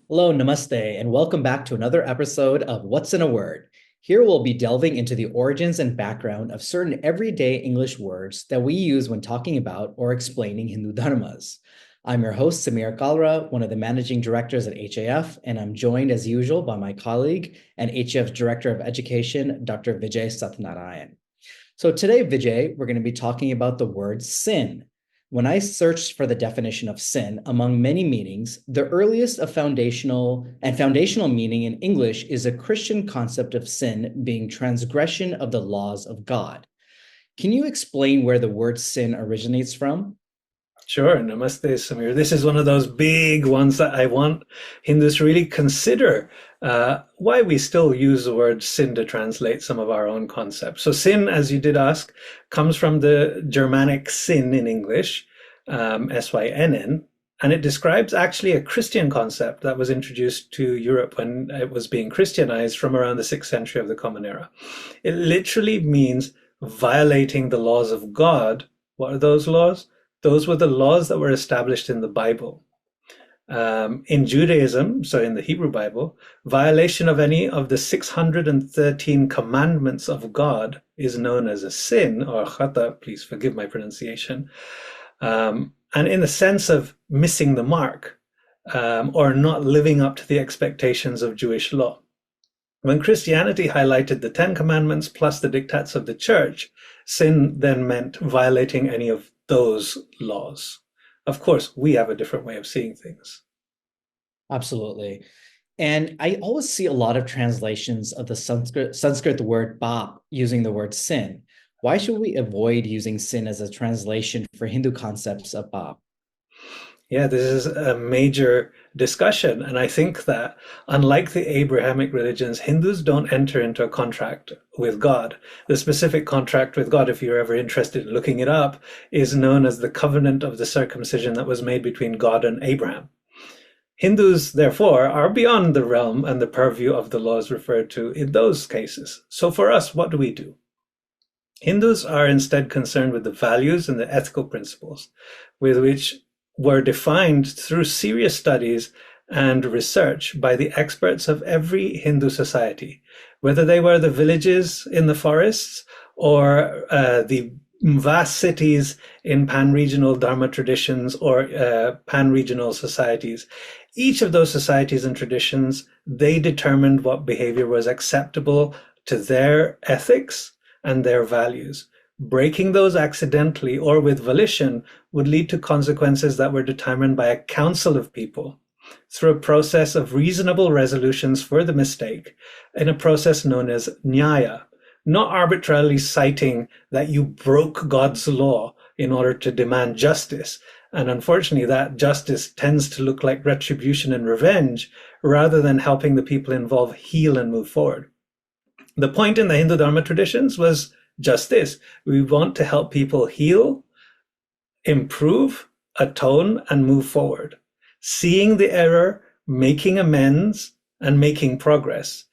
Hello, namaste, and welcome back to another episode of What's in a Word. Here we'll be delving into the origins and background of certain everyday English words that we use when talking about or explaining Hindu Dharmas. I'm your host, Samir Kalra, one of the managing directors at HAF, and I'm joined as usual by my colleague and HAF's Director of Education, Dr. Vijay Satnarine. So today, Vijay, we're going to be talking about the word sin. When I searched for the definition of sin among many meanings, the earliest of foundational meaning in English is a Christian concept of sin being transgression of the laws of God. Can you explain where the word sin originates from? Sure. Namaste, Samir. This is one of those big ones that I want Hindus to really consider why we still use the word sin to translate some of our own concepts. So sin, as you did ask, comes from the Germanic sin in English, S-Y-N-N, and it describes actually a Christian concept that was introduced to Europe when it was being Christianized from around the 6th century of the Common Era. It literally means violating the laws of God. What are those laws? Those were the laws that were established in the Bible. In Judaism, so in the Hebrew Bible, violation of any of the 613 commandments of God is known as a sin, or khata, please forgive my pronunciation, and in the sense of missing the mark, or not living up to the expectations of Jewish law. When Christianity highlighted the 10 commandments plus the diktats of the church, sin then meant violating any of those laws. Of course, we have a different way of seeing things. Absolutely. And I always see a lot of translations of the Sanskrit word pap using the word sin. Why should we avoid using sin as a translation for Hindu concepts of pap? Yeah, this is a major discussion. And I think that unlike the Abrahamic religions, Hindus don't enter into a contract with God. The specific contract with God, if you're ever interested in looking it up, is known as the covenant of the circumcision that was made between God and Abraham. Hindus, therefore, are beyond the realm and the purview of the laws referred to in those cases. So for us, what do? Hindus are instead concerned with the values and the ethical principles with which were defined through serious studies and research by the experts of every Hindu society, whether they were the villages in the forests or the vast cities in pan-regional Dharma traditions or pan-regional societies. Each of those societies and traditions, they determined what behavior was acceptable to their ethics and their values. Breaking those accidentally or with volition would lead to consequences that were determined by a council of people through a process of reasonable resolutions for the mistake in a process known as nyaya, not arbitrarily citing that you broke God's law in order to demand justice. And unfortunately, that justice tends to look like retribution and revenge rather than helping the people involved heal and move forward. The point in the Hindu Dharma traditions was just this. We want to help people heal, improve, atone, and move forward. Seeing the error, making amends, and making progress.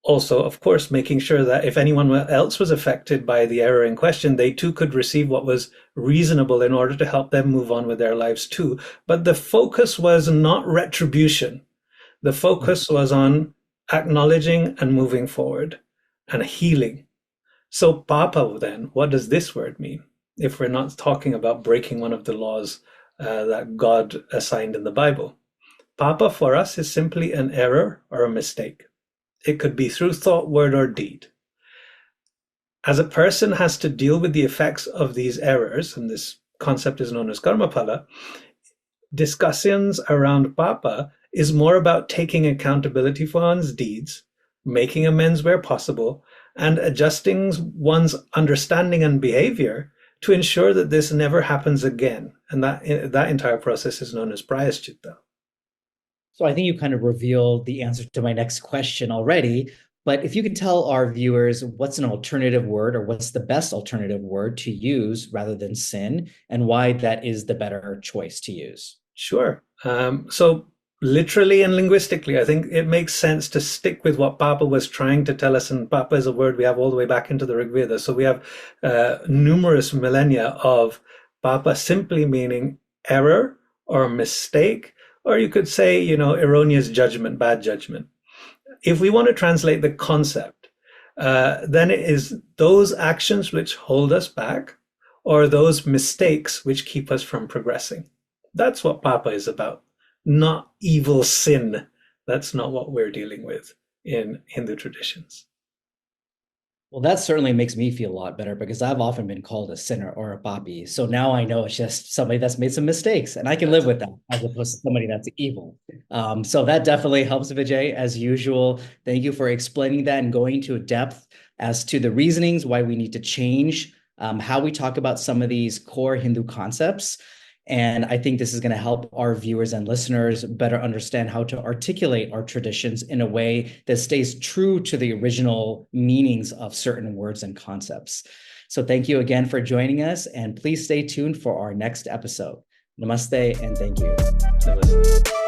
Also, of course, making sure that if anyone else was affected by the error in question, they too could receive what was reasonable in order to help them move on with their lives too. But the focus was not retribution. The focus was on acknowledging and moving forward and healing. So papa then, what does this word mean? If we're not talking about breaking one of the laws that God assigned in the Bible. Papa for us is simply an error or a mistake. It could be through thought, word, or deed. As a person has to deal with the effects of these errors, and this concept is known as karmapala, discussions around papa is more about taking accountability for one's deeds, making amends where possible, and adjusting one's understanding and behavior to ensure that this never happens again. And that entire process is known as prayaschitta. So I think you kind of revealed the answer to my next question already, but if you could tell our viewers what's an alternative word or what's the best alternative word to use rather than sin and why that is the better choice to use. Sure. So literally and linguistically, I think it makes sense to stick with what Papa was trying to tell us. And Papa is a word we have all the way back into the Rig Veda. So we have numerous millennia of Papa simply meaning error or mistake, or you could say, erroneous judgment, bad judgment. If we want to translate the concept, then it is those actions which hold us back or those mistakes which keep us from progressing. That's what Papa is about, not evil sin. That's not what we're dealing with in Hindu traditions. Well, that certainly makes me feel a lot better because I've often been called a sinner or a papi. So now I know it's just somebody that's made some mistakes and I can live That's with that as opposed to somebody that's evil. So that definitely helps, Vijay, as usual. Thank you for explaining that and going into depth as to the reasonings why we need to change how we talk about some of these core Hindu concepts. And I think this is going to help our viewers and listeners better understand how to articulate our traditions in a way that stays true to the original meanings of certain words and concepts. So thank you again for joining us, and please stay tuned for our next episode. Namaste and thank you. Namaste.